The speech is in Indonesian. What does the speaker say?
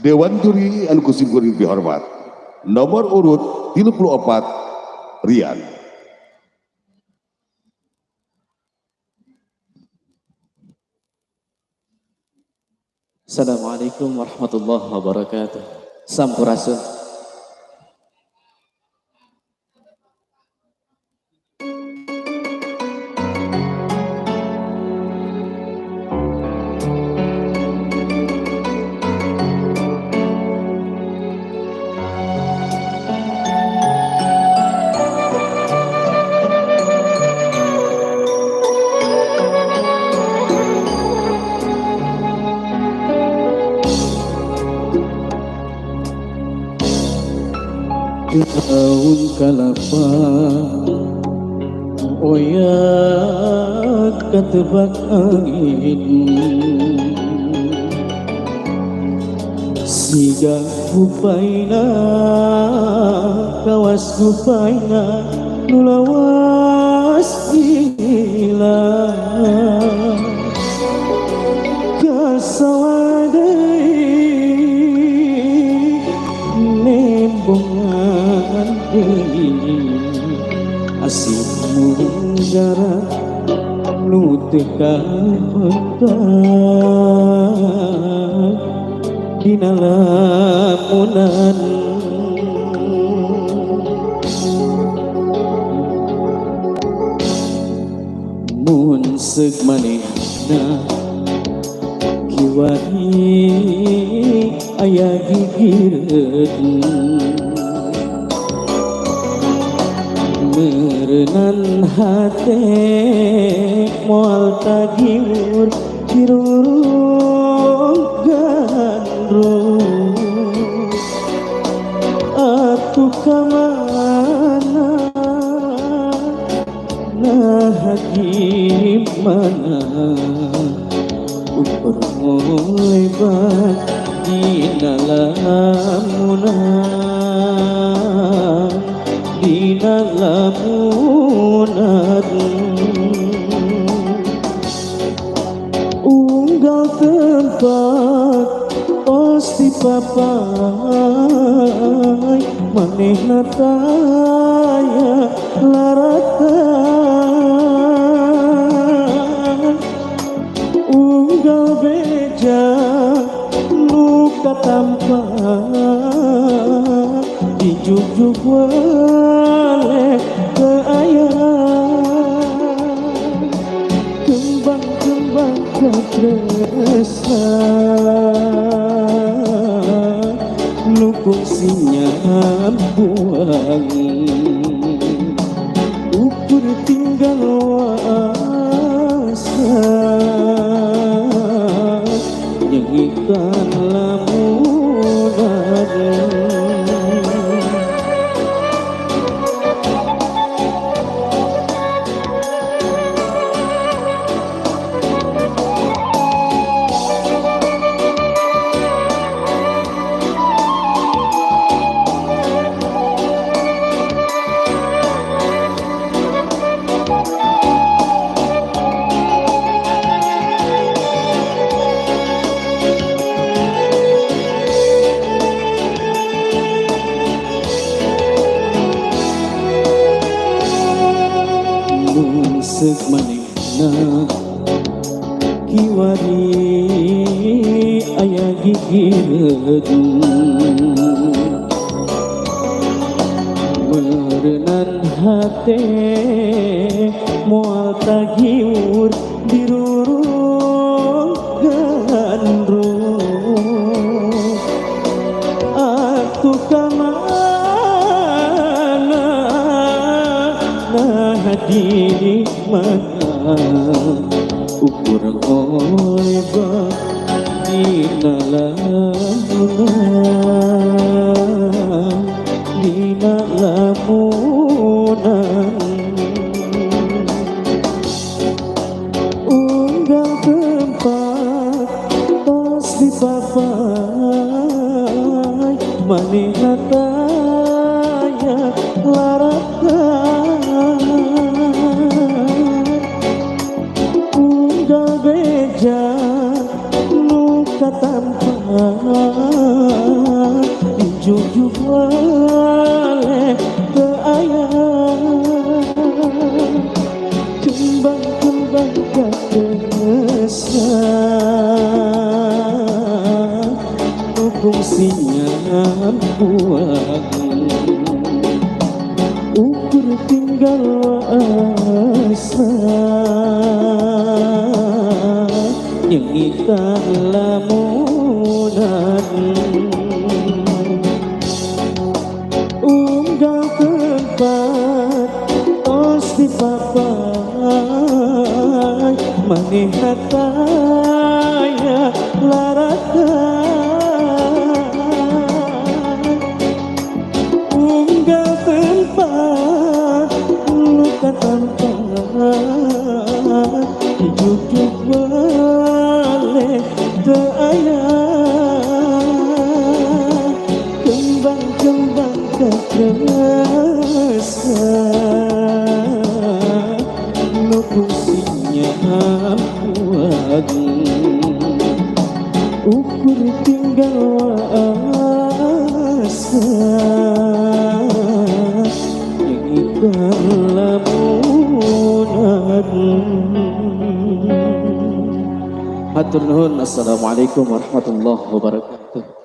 Dewan Juri anu kusim kuring dihormat. Nomor urut 34 Rian. Assalamualaikum warahmatullahi wabarakatuh. Sampurasun. Daun kalapa oyak ketebak angin siga kupaina kawas kupaina nulawas gila kasawadai nembongan asih munggara nu teu kapendak dina lamunan mun seug manehna kiwari aya gigireun merenang hati moal tagiur dirurung gandrung atuh kamana nah gimana ukur lebat dina lamunan dina lamunan unggal tempat pasti papai manehna taya laratan unggal beja nu katampak dijuk-juk waleh ke ayah kembang-kembang ketresna nukung sinyam buang ukur tinggal wasa nyanyikan lamunan seug manehna kiwari aya gigireun merenang hate moal tagiur dirurung gandrung atuh kamana nah diri mana ukur lebat dina lamunan dina lamunan unggal tempat tos dipapai manehna taya laratan unggal beja nu katampak jujuk waleh keayang kembang-kembang kekesan nukung sinyam buang ukur tinggal asa yang kita lamunan unggal tempat tos di papai maneh hataya larakan unggal tempat luka tempat jujuk waleh keayang kembang-kembang kekesan nukung sinyam kuat ukur tinggal asa yang ikan lamunan. Hatur nuhun. Assalamualaikum warahmatullahi wabarakatuh.